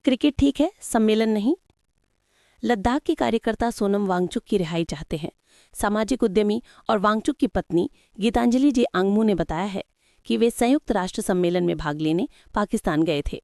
Cricket ठीक है, सम्मेलन नहीं। लद्दाख के कार्यकर्ता सोनम वांगचुक की रिहाई चाहते हैं। सामाजिक उद्यमी और वांगचुक की पत्नी गीतांजलि जे आंगमू ने बताया है कि वे संयुक्त राष्ट्र सम्मेलन में भाग लेने पाकिस्तान गए थे।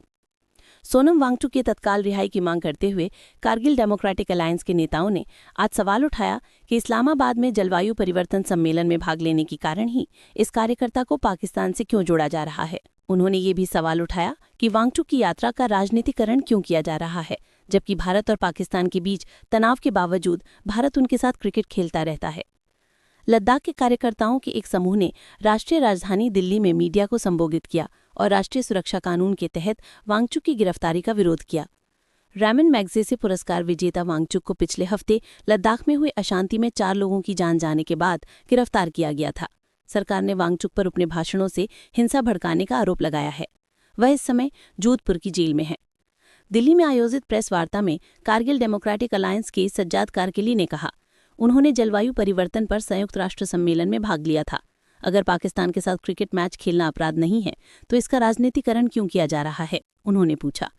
सोनम वांगचुक की तत्काल रिहाई की मांग करते हुए कारगिल डेमोक्रेटिक अलायंस के नेताओं ने आज सवाल उठाया कि इस्लामाबाद में जलवायु परिवर्तन सम्मेलन में भाग लेने के कारण ही इस कार्यकर्ता को पाकिस्तान से क्यों जोड़ा जा रहा है। उन्होंने ये भी सवाल उठाया कि वांगचुक की यात्रा का राजनीतिकरण क्यों किया जा रहा है, जबकि भारत और पाकिस्तान के बीच तनाव के बावजूद भारत उनके साथ क्रिकेट खेलता रहता है। लद्दाख के कार्यकर्ताओं के एक समूह ने राष्ट्रीय राजधानी दिल्ली में मीडिया को संबोधित किया और राष्ट्रीय सुरक्षा कानून के तहत वांगचुक की गिरफ्तारी का विरोध किया। रैमन मैग्सेसे पुरस्कार विजेता वांगचुक को पिछले हफ्ते लद्दाख में हुई अशांति में 4 लोगों की जान जाने के बाद गिरफ्तार किया गया था। सरकार ने वांगचुक पर अपने भाषणों से हिंसा भड़काने का आरोप लगाया है। वह इस समय जोधपुर की जेल में है। दिल्ली में आयोजित प्रेस वार्ता में कारगिल डेमोक्रेटिक अलायंस के सज्जाद कारगिली ने कहा, उन्होंने जलवायु परिवर्तन पर संयुक्त राष्ट्र सम्मेलन में भाग लिया था। अगर पाकिस्तान के साथ क्रिकेट मैच खेलना अपराध नहीं है तो इसका राजनीतिकरण क्यों किया जा रहा है, उन्होंने पूछा।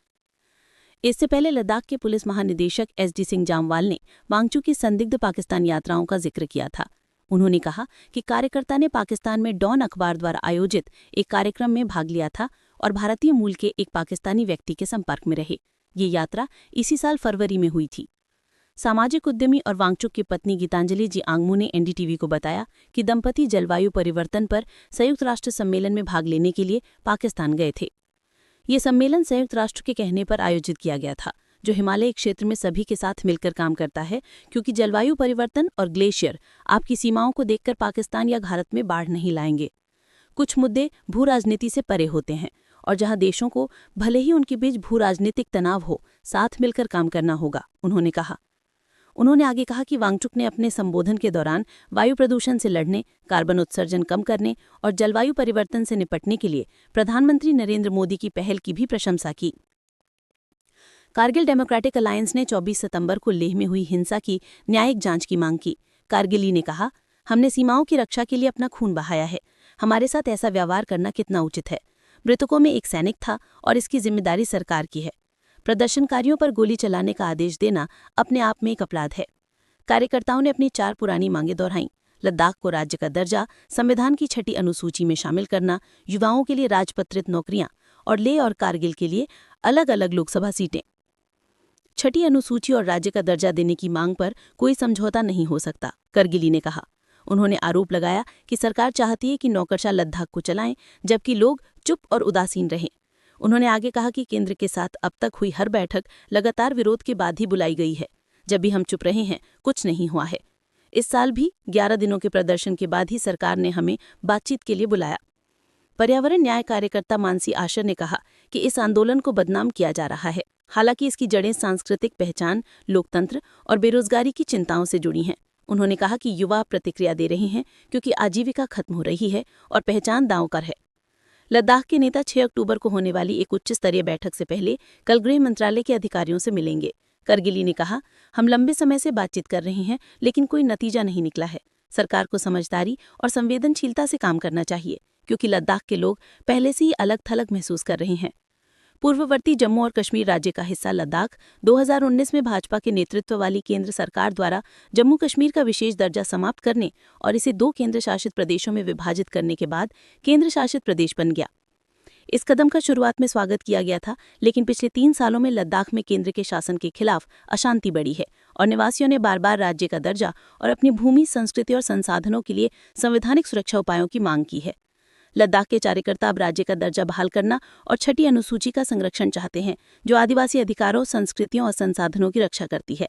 इससे पहले लद्दाख के पुलिस महानिदेशक SD सिंह जामवाल ने वांगचुक की संदिग्ध पाकिस्तान यात्राओं का जिक्र किया था। उन्होंने कहा कि कार्यकर्ता ने पाकिस्तान में डॉन अखबार द्वारा आयोजित एक कार्यक्रम में भाग लिया था और भारतीय मूल के एक पाकिस्तानी व्यक्ति के संपर्क में रहे। ये यात्रा इसी साल फरवरी में हुई थी। सामाजिक उद्यमी और वांगचुक की पत्नी गीतांजलि जी आंगमू ने NDTV को बताया कि दंपति जलवायु परिवर्तन पर संयुक्त राष्ट्र सम्मेलन में भाग लेने के लिए पाकिस्तान गए थे। ये सम्मेलन संयुक्त राष्ट्र के कहने पर आयोजित किया गया था, जो हिमालय क्षेत्र में सभी के साथ मिलकर काम करता है, क्योंकि जलवायु परिवर्तन और ग्लेशियर आपकी सीमाओं को देखकर पाकिस्तान या भारत में बाढ़ नहीं लाएंगे। कुछ मुद्दे भू राजनीति से परे होते हैं और जहां देशों को भले ही उनके बीच भू राजनीतिक तनाव हो, साथ मिलकर काम करना होगा, उन्होंने कहा। उन्होंने आगे कहा कि वांगचुक ने अपने संबोधन के दौरान वायु प्रदूषण से लड़ने, कार्बन उत्सर्जन कम करने और जलवायु परिवर्तन से निपटने के लिए प्रधानमंत्री नरेंद्र मोदी की पहल की भी प्रशंसा की। कारगिल डेमोक्रेटिक अलायंस ने 24 सितंबर को लेह में हुई हिंसा की न्यायिक जांच की मांग की। कारगिली ने कहा, हमने सीमाओं की रक्षा के लिए अपना खून बहाया है। हमारे साथ ऐसा व्यवहार करना कितना उचित है। मृतकों में एक सैनिक था और इसकी जिम्मेदारी सरकार की है। प्रदर्शनकारियों पर गोली चलाने का आदेश देना अपने आप में एक अपराध है। कार्यकर्ताओं ने अपनी 4 पुरानी मांगें दोहराईं। लद्दाख को राज्य का दर्जा, संविधान की 6ठी अनुसूची में शामिल करना, युवाओं के लिए राजपत्रित नौकरियां और लेह और कारगिल के लिए अलग अलग लोकसभा सीटें। 6ठी अनुसूची और राज्य का दर्जा देने की मांग पर कोई समझौता नहीं हो सकता, कारगिली ने कहा। उन्होंने आरोप लगाया कि सरकार चाहती है कि नौकरशाह लद्दाख को चलाएं, जबकि लोग चुप और उदासीन रहें। उन्होंने आगे कहा कि केंद्र के साथ अब तक हुई हर बैठक लगातार विरोध के बाद ही बुलाई गई है। जब भी हम चुप रहे हैं, कुछ नहीं हुआ है। इस साल भी 11 दिनों के प्रदर्शन के बाद ही सरकार ने हमें बातचीत के लिए बुलाया। पर्यावरण न्याय कार्यकर्ता मानसी आशर ने कहा कि इस आंदोलन को बदनाम किया जा रहा है, हालांकि इसकी जड़ें सांस्कृतिक पहचान, लोकतंत्र और बेरोजगारी की चिंताओं से जुड़ी हैं। उन्होंने कहा कि युवा प्रतिक्रिया दे रहे हैं क्योंकि आजीविका खत्म हो रही है और पहचान दांव पर है। लद्दाख के नेता 6 अक्टूबर को होने वाली एक उच्च स्तरीय बैठक से पहले कल गृह मंत्रालय के अधिकारियों से मिलेंगे। कारगिली ने कहा, हम लंबे समय से बातचीत कर रहे हैं, लेकिन कोई नतीजा नहीं निकला है। सरकार को समझदारी और संवेदनशीलता से काम करना चाहिए, क्योंकि लद्दाख के लोग पहले से ही अलग थलग महसूस कर रहे हैं। पूर्ववर्ती जम्मू और कश्मीर राज्य का हिस्सा लद्दाख 2019 में भाजपा के नेतृत्व वाली केंद्र सरकार द्वारा जम्मू कश्मीर का विशेष दर्जा समाप्त करने और इसे 2 केंद्र शासित प्रदेशों में विभाजित करने के बाद केंद्र शासित प्रदेश बन गया। इस कदम का शुरुआत में स्वागत किया गया था, लेकिन पिछले 3 सालों में लद्दाख में केंद्र के शासन के खिलाफ अशांति बढ़ी है और निवासियों ने बार बार राज्य का दर्जा और अपनी भूमि, संस्कृति और संसाधनों के लिए संवैधानिक सुरक्षा उपायों की मांग की है। लद्दाख के कार्यकर्ता अब राज्य का दर्जा बहाल करना और 6ठी अनुसूची का संरक्षण चाहते हैं, जो आदिवासी अधिकारों, संस्कृतियों और संसाधनों की रक्षा करती है।